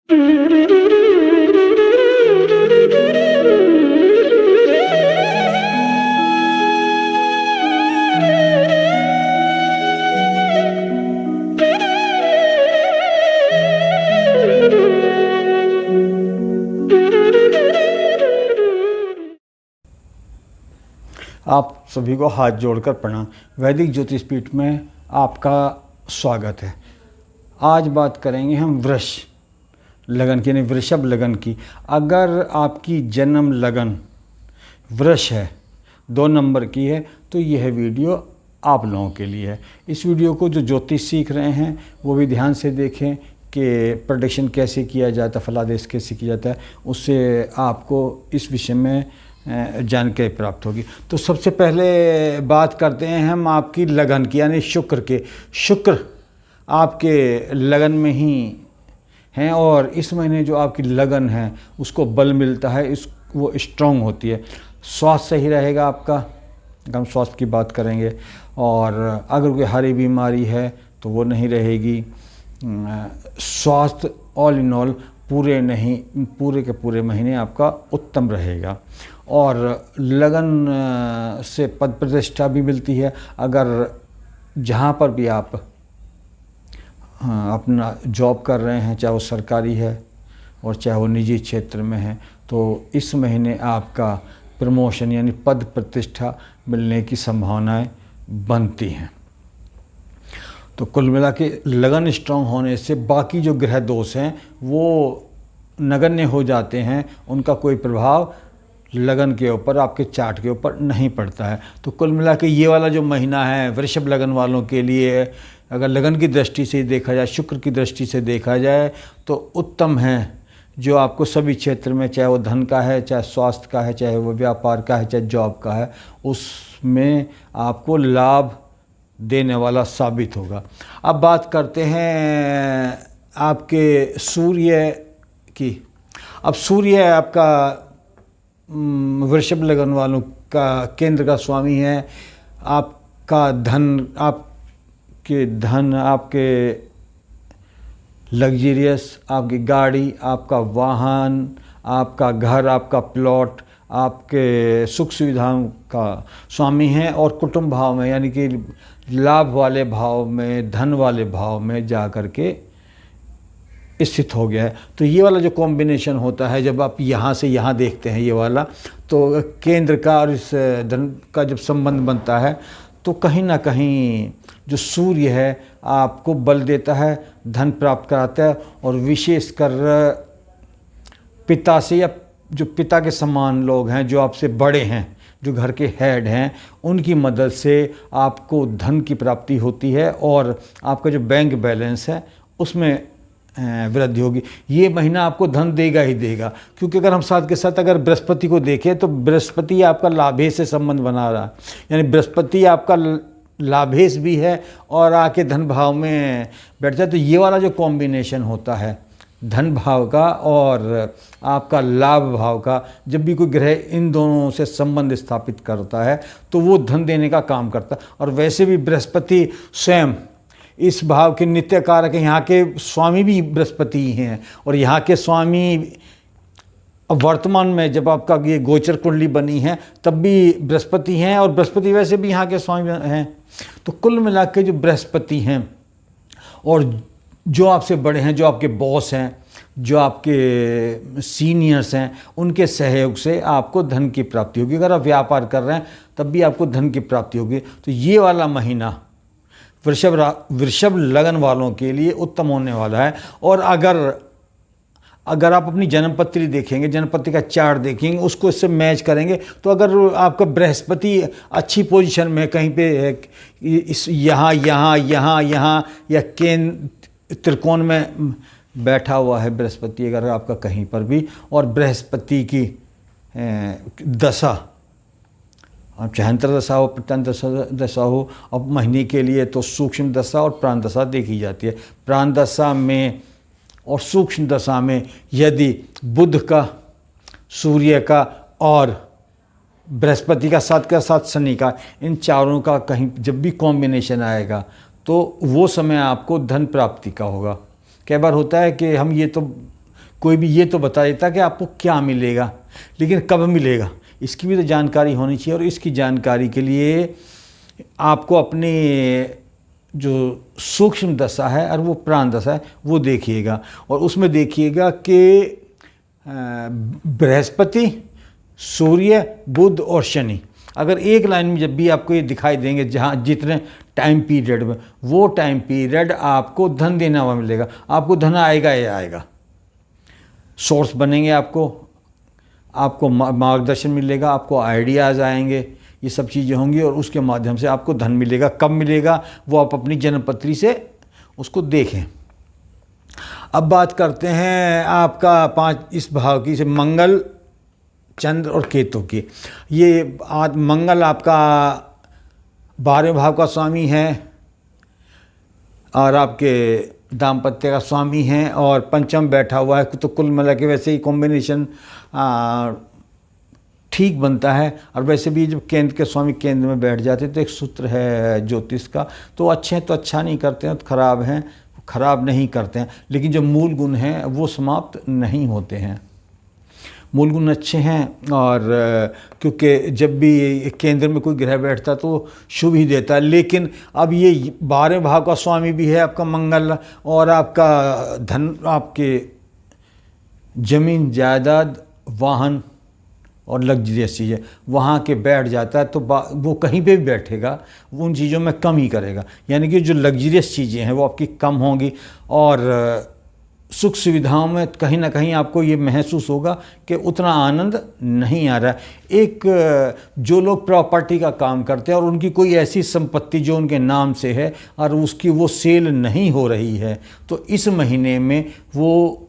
आप सभी को हाथ जोड़कर प्रणाम। वैदिक ज्योतिष पीठ में आपका स्वागत है। आज बात करेंगे हम वृष लगन की, यानी वृषभ लगन की। अगर आपकी जन्म लगन वृष है, 2 नंबर की है, तो यह वीडियो आप लोगों के लिए है। इस वीडियो को जो ज्योतिष सीख रहे हैं वो भी ध्यान से देखें कि प्रेडिक्शन कैसे किया जाता है, फलादेश कैसे किया जाता है, उससे आपको इस विषय में जानकारी प्राप्त होगी। तो सबसे पहले बात करते हैं हम आपकी लगन की, यानी शुक्र के। शुक्र आपके लगन में ही हैं और इस महीने जो आपकी लगन है उसको बल मिलता है, वो स्ट्रांग होती है। स्वास्थ्य सही रहेगा आपका, हम स्वास्थ्य की बात करेंगे। और अगर कोई हारी बीमारी है तो वो नहीं रहेगी। स्वास्थ्य ऑल इन ऑल पूरे के पूरे महीने आपका उत्तम रहेगा। और लगन से पद प्रतिष्ठा भी मिलती है। अगर जहाँ पर भी आप अपना जॉब कर रहे हैं, चाहे वो सरकारी है और चाहे वो निजी क्षेत्र में है, तो इस महीने आपका प्रमोशन यानी पद प्रतिष्ठा मिलने की संभावनाएं बनती हैं। तो कुल मिला के लगन स्ट्रांग होने से बाकी जो ग्रह दोष हैं वो नगण्य हो जाते हैं, उनका कोई प्रभाव लगन के ऊपर, आपके चार्ट के ऊपर नहीं पड़ता है। तो कुल मिला के ये वाला जो महीना है वृषभ लगन वालों के लिए, अगर लगन की दृष्टि से देखा जाए, शुक्र की दृष्टि से देखा जाए, तो उत्तम है। जो आपको सभी क्षेत्र में, चाहे वो धन का है, चाहे स्वास्थ्य का है, चाहे वो व्यापार का है, चाहे जॉब का है, उसमें आपको लाभ देने वाला साबित होगा। अब बात करते हैं आपके सूर्य की। अब सूर्य आपका वृषभ लगन वालों का केंद्र का स्वामी है। आपका धन, आपके लग्जरियस, आपकी गाड़ी, आपका वाहन, आपका घर, आपका प्लॉट, आपके सुख सुविधाओं का स्वामी है। और कुटुंब भाव में, यानी कि लाभ वाले भाव में, धन वाले भाव में जा कर के स्थित हो गया है। तो ये वाला जो कॉम्बिनेशन होता है, जब आप यहाँ से यहाँ देखते हैं ये वाला, तो केंद्र का और इस धन का जब संबंध बनता है, तो कहीं ना कहीं जो सूर्य है आपको बल देता है, धन प्राप्त कराता है। और विशेषकर पिता से, या जो पिता के समान लोग हैं, जो आपसे बड़े हैं, जो घर के हेड हैं, उनकी मदद से आपको धन की प्राप्ति होती है और आपका जो बैंक बैलेंस है उसमें वृद्धि होगी। ये महीना आपको धन देगा ही देगा, क्योंकि अगर हम साथ के साथ अगर बृहस्पति को देखें तो बृहस्पति आपका लाभेश से संबंध बना रहा है, यानी बृहस्पति आपका लाभेश भी है और आके धन भाव में बैठ जाए। तो ये वाला जो कॉम्बिनेशन होता है धन भाव का और आपका लाभ भाव का, जब भी कोई ग्रह इन दोनों से संबंध स्थापित करता है तो वो धन देने का काम करता है। और वैसे भी बृहस्पति स्वयं इस भाव के नित्य कारक हैं, यहाँ के स्वामी भी बृहस्पति ही हैं। और यहाँ के स्वामी वर्तमान में जब आपका ये गोचर कुंडली बनी है तब भी बृहस्पति हैं, और बृहस्पति वैसे भी यहाँ के स्वामी हैं। तो कुल मिला के जो बृहस्पति हैं और जो आपसे बड़े हैं, जो आपके बॉस हैं, जो आपके सीनियर्स हैं, उनके सहयोग से आपको धन की प्राप्ति होगी। अगर आप व्यापार कर रहे हैं तब भी आपको धन की प्राप्ति होगी। तो ये वाला महीना वृषभ लगन वालों के लिए उत्तम होने वाला है। और अगर आप अपनी जन्मपत्री देखेंगे, जन्मपत्री का चार्ट देखेंगे, उसको इससे मैच करेंगे, तो अगर आपका बृहस्पति अच्छी पोजीशन में कहीं पे इस यहाँ या केंद्र त्रिकोण में बैठा हुआ है बृहस्पति, अगर आपका कहीं पर भी, और बृहस्पति की दशा, अब चाहे अंतर दशा हो, प्रत्यंतर दशा हो, अब महीने के लिए तो सूक्ष्म दशा और प्राण दशा देखी जाती है। प्राण दशा में और सूक्ष्म दशा में यदि बुध का, सूर्य का और बृहस्पति का साथ शनि का, इन चारों का कहीं जब भी कॉम्बिनेशन आएगा तो वो समय आपको धन प्राप्ति का होगा। कई बार होता है कि हम ये तो कोई भी ये तो बता देता कि आपको क्या मिलेगा, लेकिन कब मिलेगा इसकी भी तो जानकारी होनी चाहिए। और इसकी जानकारी के लिए आपको अपने जो सूक्ष्म दशा है और वो प्राण दशा है वो देखिएगा, और उसमें देखिएगा कि बृहस्पति, सूर्य, बुध और शनि अगर एक लाइन में जब भी आपको ये दिखाई देंगे, जहाँ जितने टाइम पीरियड में, वो टाइम पीरियड आपको धन देना हुआ मिलेगा। आपको धन आएगा ही आएगा, सोर्स बनेंगे, आपको मार्गदर्शन मिलेगा, आपको आइडियाज़ आएंगे, ये सब चीज़ें होंगी और उसके माध्यम से आपको धन मिलेगा। कब मिलेगा वो आप अपनी जन्मपत्री से उसको देखें। अब बात करते हैं आपका 5 इस भाव की से मंगल, चंद्र और केतु की। ये मंगल आपका 12वें भाव का स्वामी है और आपके दाम्पत्य का स्वामी है, और पंचम बैठा हुआ है, तो कुल मिला के वैसे ही कॉम्बिनेशन ठीक बनता है। और वैसे भी जब केंद्र के स्वामी केंद्र में बैठ जाते हैं तो एक सूत्र है ज्योतिष का, तो अच्छे हैं तो अच्छा नहीं करते हैं, तो खराब हैं खराब नहीं करते हैं, लेकिन जो मूल गुण हैं वो समाप्त नहीं होते हैं। मूल गुण अच्छे हैं, और क्योंकि जब भी केंद्र में कोई ग्रह बैठता है तो शुभ ही देता है। लेकिन अब ये 12वें भाव का स्वामी भी है आपका मंगल, और आपका धन, आपके जमीन जायदाद, वाहन और लग्जरियस चीज़ें वहाँ के बैठ जाता है, तो वो कहीं पे भी बैठेगा वो उन चीज़ों में कम ही करेगा। यानी कि जो लग्जरियस चीज़ें हैं वो आपकी कम होंगी, और सुख सुविधाओं में कहीं ना कहीं आपको ये महसूस होगा कि उतना आनंद नहीं आ रहा है। एक जो लोग प्रॉपर्टी का काम करते हैं और उनकी कोई ऐसी संपत्ति जो उनके नाम से है और उसकी वो सेल नहीं हो रही है, तो इस महीने में वो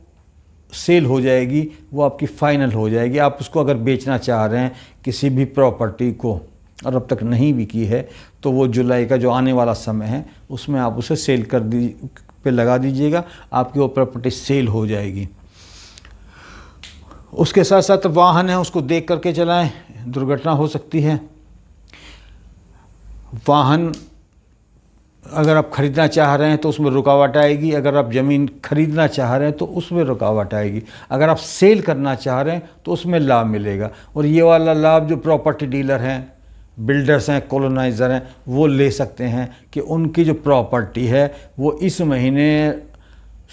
सेल हो जाएगी, वो आपकी फाइनल हो जाएगी। आप उसको अगर बेचना चाह रहे हैं किसी भी प्रॉपर्टी को और अब तक नहीं बिकी है, तो वो जुलाई का जो आने वाला समय है उसमें आप उसे सेल कर पे लगा दीजिएगा, आपकी वो प्रॉपर्टी सेल हो जाएगी। उसके साथ साथ वाहन है उसको देख करके चलाएं, दुर्घटना हो सकती है। वाहन अगर आप ख़रीदना चाह रहे हैं तो उसमें रुकावट आएगी, अगर आप ज़मीन खरीदना चाह रहे हैं तो उसमें रुकावट आएगी, अगर आप सेल करना चाह रहे हैं तो उसमें लाभ मिलेगा। और ये वाला लाभ जो प्रॉपर्टी डीलर हैं, बिल्डर्स हैं, कॉलोनाइज़र हैं, वो ले सकते हैं कि उनकी जो प्रॉपर्टी है वो इस महीने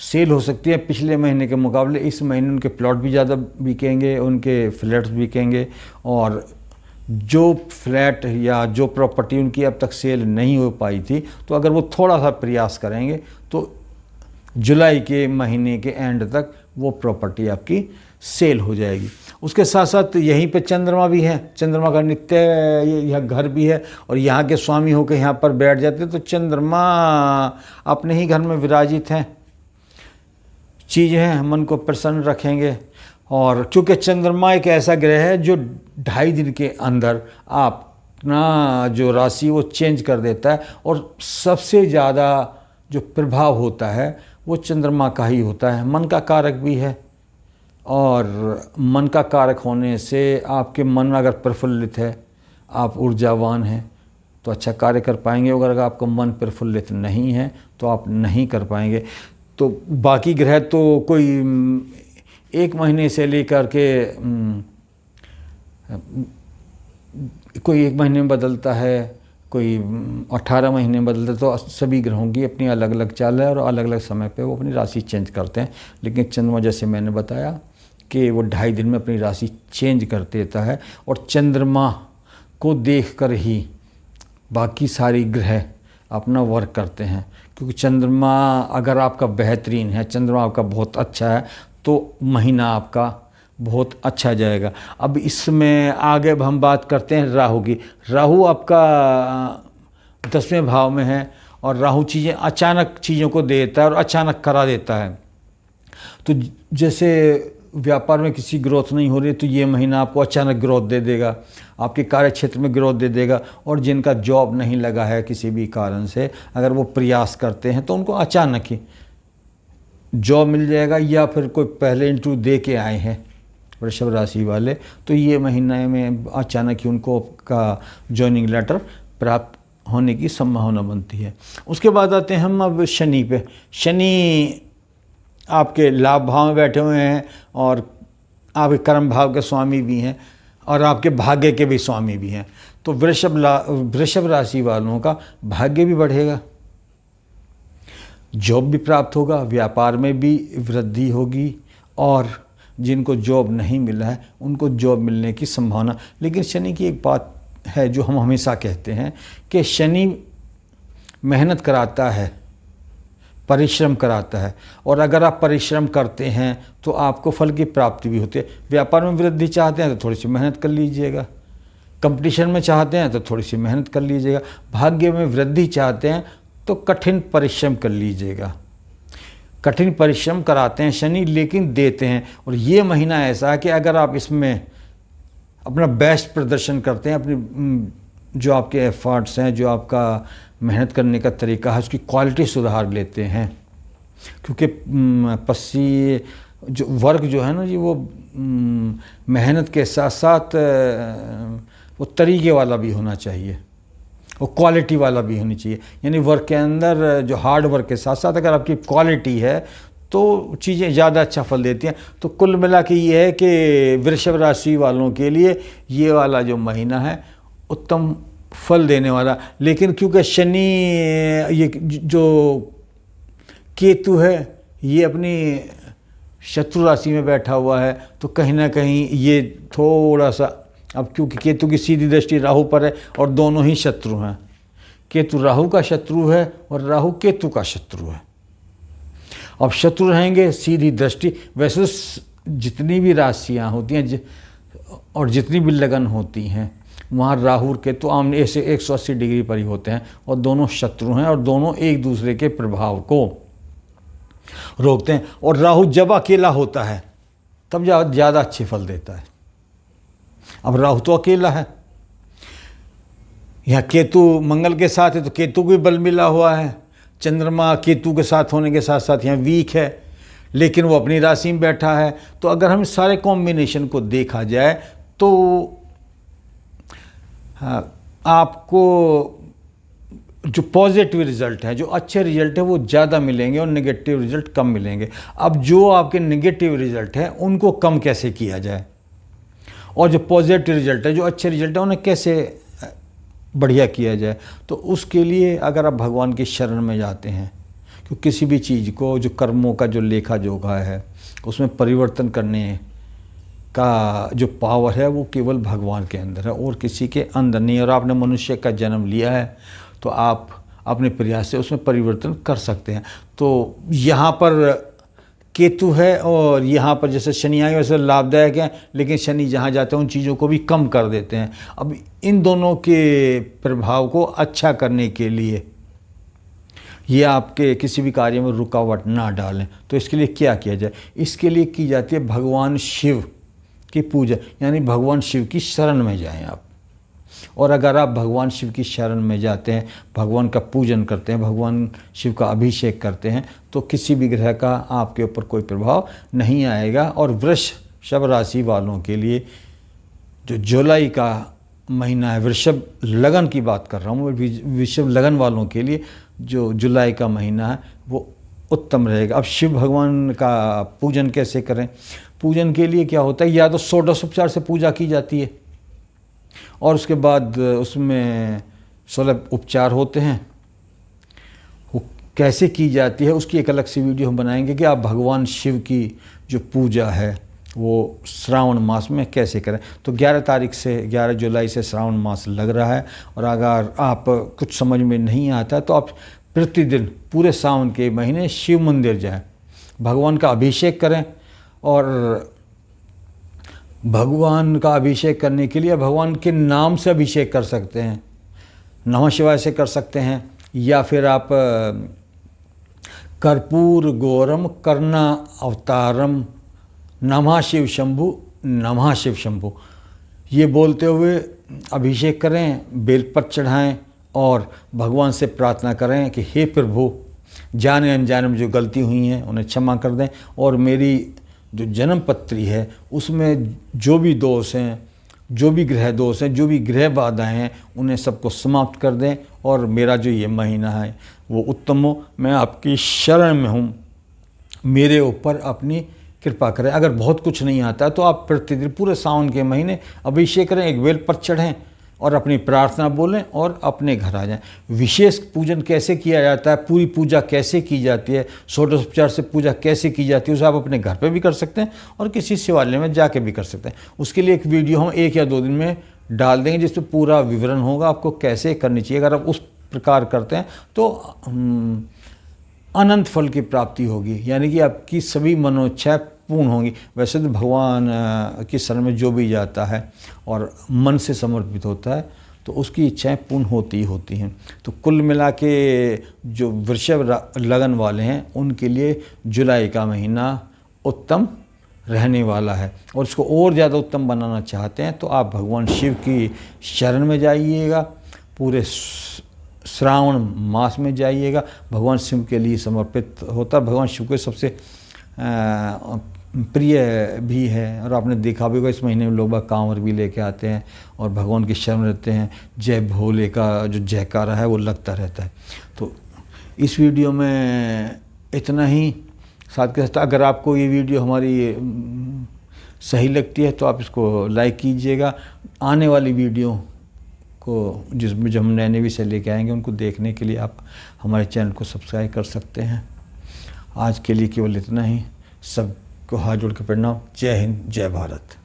सेल हो सकती है। पिछले महीने के मुकाबले इस महीने उनके प्लॉट भी ज़्यादा बिकेंगे, उनके फ्लैट्स बिकेंगे, और जो फ्लैट या जो प्रॉपर्टी उनकी अब तक सेल नहीं हो पाई थी, तो अगर वो थोड़ा सा प्रयास करेंगे तो जुलाई के महीने के एंड तक वो प्रॉपर्टी आपकी सेल हो जाएगी। उसके साथ साथ यहीं पे चंद्रमा भी है, चंद्रमा का नित्य यह घर भी है, और यहाँ के स्वामी होकर यहाँ पर बैठ जाते हैं, तो चंद्रमा अपने ही घर में विराजित हैं। चीज़ है मन को प्रसन्न रखेंगे, और चूँकि चंद्रमा एक ऐसा ग्रह है जो 2.5 दिन के अंदर अपना जो राशि वो चेंज कर देता है, और सबसे ज़्यादा जो प्रभाव होता है वो चंद्रमा का ही होता है। मन का कारक भी है, और मन का कारक होने से आपके मन अगर प्रफुल्लित है, आप ऊर्जावान हैं, तो अच्छा कार्य कर पाएंगे। अगर आपका मन प्रफुल्लित नहीं है तो आप नहीं कर पाएंगे। तो बाकी ग्रह तो कोई 1 महीने से लेकर के कोई 1 महीने में बदलता है, कोई 18 महीने में बदलता है, तो सभी ग्रहों की अपनी अलग अलग चाल है और अलग अलग समय पे वो अपनी राशि चेंज करते हैं। लेकिन चंद्रमा जैसे मैंने बताया कि वो 2.5 दिन में अपनी राशि चेंज कर देता है, और चंद्रमा को देखकर ही बाकी सारी ग्रह अपना वर्क करते हैं। क्योंकि चंद्रमा अगर आपका बेहतरीन है, चंद्रमा आपका बहुत अच्छा है, तो महीना आपका बहुत अच्छा जाएगा। अब इसमें आगे हम बात करते हैं राहु की। राहु आपका 10वें भाव में है, और राहु चीज़ें अचानक चीज़ों को देता है और अचानक करा देता है। तो जैसे व्यापार में किसी ग्रोथ नहीं हो रही, तो ये महीना आपको अचानक ग्रोथ दे देगा, आपके कार्य क्षेत्र में ग्रोथ दे देगा। और जिनका जॉब नहीं लगा है किसी भी कारण से, अगर वो प्रयास करते हैं तो उनको अचानक ही जॉब मिल जाएगा, या फिर कोई पहले इंटरव्यू दे के आए हैं वृषभ राशि वाले, तो ये महीने में अचानक ही उनको का जॉइनिंग लेटर प्राप्त होने की संभावना बनती है। उसके बाद आते हैं हम अब शनि पे। शनि आपके लाभ भाव में बैठे हुए हैं और आपके कर्म भाव के स्वामी भी हैं और आपके भाग्य के भी स्वामी भी हैं। तो वृषभ राशि वालों का भाग्य भी बढ़ेगा, जॉब भी प्राप्त होगा, व्यापार में भी वृद्धि होगी और जिनको जॉब नहीं मिला है उनको जॉब मिलने की संभावना। लेकिन शनि की एक बात है जो हम हमेशा कहते हैं कि शनि मेहनत कराता है, परिश्रम कराता है, और अगर आप परिश्रम करते हैं तो आपको फल की प्राप्ति भी होती है। व्यापार में वृद्धि चाहते हैं तो थोड़ी सी मेहनत कर लीजिएगा, कंपटीशन में चाहते हैं तो थोड़ी सी मेहनत कर लीजिएगा, भाग्य में वृद्धि चाहते हैं तो कठिन परिश्रम कर लीजिएगा। कठिन परिश्रम कराते हैं शनि, लेकिन देते हैं। और ये महीना ऐसा है कि अगर आप इसमें अपना बेस्ट प्रदर्शन करते हैं, अपनी जो आपके एफर्ट्स हैं, जो आपका मेहनत करने का तरीका है, उसकी क्वालिटी सुधार लेते हैं। क्योंकि जो वर्क जो है ना जी, वो मेहनत के साथ साथ वो तरीके वाला भी होना चाहिए, वो क्वालिटी वाला भी होनी चाहिए। यानी वर्क के अंदर जो हार्ड वर्क के साथ साथ अगर आपकी क्वालिटी है तो चीज़ें ज़्यादा अच्छा फल देती हैं। तो कुल मिला के ये है कि वृषभ राशि वालों के लिए ये वाला जो महीना है उत्तम फल देने वाला। लेकिन क्योंकि शनि, ये जो केतु है, ये अपनी शत्रु राशि में बैठा हुआ है, तो कहीं ना कहीं ये थोड़ा सा, अब क्योंकि केतु की सीधी दृष्टि राहु पर है और दोनों ही शत्रु हैं, केतु राहु का शत्रु है और राहु केतु का शत्रु है। अब शत्रु रहेंगे, सीधी दृष्टि, वैसे जितनी भी राशियाँ होती हैं और जितनी भी लगन होती हैं वहाँ राहु और केतु आमने ऐसे 180 डिग्री पर ही होते हैं और दोनों शत्रु हैं और दोनों एक दूसरे के प्रभाव को रोकते हैं। और राहु जब अकेला होता है तब ज़्यादा अच्छे फल देता है। अब राहु तो अकेला है, यहाँ केतु मंगल के साथ है तो केतु को भी बल मिला हुआ है, चंद्रमा केतु के साथ होने के साथ साथ यहाँ वीक है, लेकिन वो अपनी राशि में बैठा है। तो अगर हम सारे कॉम्बिनेशन को देखा जाए तो आपको जो पॉजिटिव रिजल्ट है, जो अच्छे रिजल्ट है, वो ज़्यादा मिलेंगे और नेगेटिव रिजल्ट कम मिलेंगे। अब जो आपके नेगेटिव रिजल्ट हैं उनको कम कैसे किया जाए, और जो पॉजिटिव रिजल्ट है, जो अच्छे रिजल्ट है, उन्हें कैसे बढ़िया किया जाए। तो उसके लिए अगर आप भगवान की शरण में जाते हैं, क्योंकि किसी भी चीज़ को, जो कर्मों का जो लेखा जोखा है, उसमें परिवर्तन करने का जो पावर है वो केवल भगवान के अंदर है और किसी के अंदर नहीं। और आपने मनुष्य का जन्म लिया है तो आप अपने प्रयास से उसमें परिवर्तन कर सकते हैं। तो यहाँ पर केतु है और यहाँ पर जैसे शनि आए वैसे लाभदायक हैं, लेकिन शनि जहाँ जाते हैं उन चीज़ों को भी कम कर देते हैं। अब इन दोनों के प्रभाव को अच्छा करने के लिए ये आपके किसी भी कार्य में रुकावट ना डालें, तो इसके लिए क्या किया जाए? इसके लिए की जाती है भगवान शिव की पूजा, यानी भगवान शिव की शरण में जाएं आप। और अगर आप भगवान शिव की शरण में जाते हैं, भगवान का पूजन करते हैं, भगवान शिव का अभिषेक करते हैं, तो किसी भी ग्रह का आपके ऊपर कोई प्रभाव नहीं आएगा। और वृषभ राशि वालों के लिए जो जुलाई का महीना है, वृषभ लगन की बात कर रहा हूँ, वृषभ लगन वालों के लिए जो जुलाई का महीना है वो उत्तम रहेगा। अब शिव भगवान का पूजन कैसे करें? पूजन के लिए क्या होता है, या तो षोडशोपचार से पूजा की जाती है और उसके बाद उसमें 16 उपचार होते हैं। वो कैसे की जाती है उसकी एक अलग सी वीडियो हम बनाएंगे कि आप भगवान शिव की जो पूजा है वो श्रावण मास में कैसे करें। तो 11 जुलाई से श्रावण मास लग रहा है, और अगर आप कुछ समझ में नहीं आता तो आप प्रतिदिन पूरे सावन के महीने शिव मंदिर जाएं, भगवान का अभिषेक करें। और भगवान का अभिषेक करने के लिए भगवान के नाम से अभिषेक कर सकते हैं, नमः शिवाय से कर सकते हैं, या फिर आप कर्पूर गौरम कर्णा अवतारम नमः शिव शंभु नमः शिव शंभु ये बोलते हुए अभिषेक करें, बेलपत्र चढ़ाएं और भगवान से प्रार्थना करें कि हे प्रभु, जाने अनजाने में जो गलती हुई हैं उन्हें क्षमा कर दें, और मेरी जो जन्म पत्री है उसमें जो भी दोष हैं, जो भी ग्रह दोष हैं, जो भी ग्रह बाधाएं हैं, उन्हें सबको समाप्त कर दें, और मेरा जो ये महीना है वो उत्तम हो। मैं आपकी शरण में हूँ, मेरे ऊपर अपनी कृपा करें। अगर बहुत कुछ नहीं आता तो आप प्रतिदिन पूरे सावन के महीने अभिषेक करें, एक बेल पर चढ़ें और अपनी प्रार्थना बोलें और अपने घर आ जाएं। विशेष पूजन कैसे किया जाता है, पूरी पूजा कैसे की जाती है, षोडशोपचार से पूजा कैसे की जाती है, उसे आप अपने घर पे भी कर सकते हैं और किसी शिवालय में जाके भी कर सकते हैं। उसके लिए एक वीडियो हम 1 या 2 दिन में डाल देंगे जिसमें पूरा विवरण होगा आपको कैसे करनी चाहिए। अगर आप उस प्रकार करते हैं तो अनंत फल की प्राप्ति होगी, यानी कि आपकी सभी मनोइच्छाएं पूर्ण होंगी। वैसे तो भगवान की शरण में जो भी जाता है और मन से समर्पित होता है तो उसकी इच्छाएं पूर्ण होती ही होती हैं। तो कुल मिला के जो वृषभ लगन वाले हैं उनके लिए जुलाई का महीना उत्तम रहने वाला है। और इसको और ज़्यादा उत्तम बनाना चाहते हैं तो आप भगवान शिव की शरण में जाइएगा, पूरे श्रावण मास में जाइएगा। भगवान शिव के लिए समर्पित होता है, भगवान शिव के सबसे प्रिय भी है। और आपने देखा भी होगा इस महीने में लोग कांवर भी लेके आते हैं और भगवान की शरण रहते हैं। जय भोले का जो जयकारा है वो लगता रहता है। तो इस वीडियो में इतना ही। साथ के साथ अगर आपको ये वीडियो हमारी सही लगती है तो आप इसको लाइक कीजिएगा। आने वाली वीडियो को जिसमें जो हम नए नए विषय लेके आएंगे उनको देखने के लिए आप हमारे चैनल को सब्सक्राइब कर सकते हैं। आज के लिए केवल इतना ही। सबको हाथ जोड़ के प्रणाम। जय हिंद, जय भारत।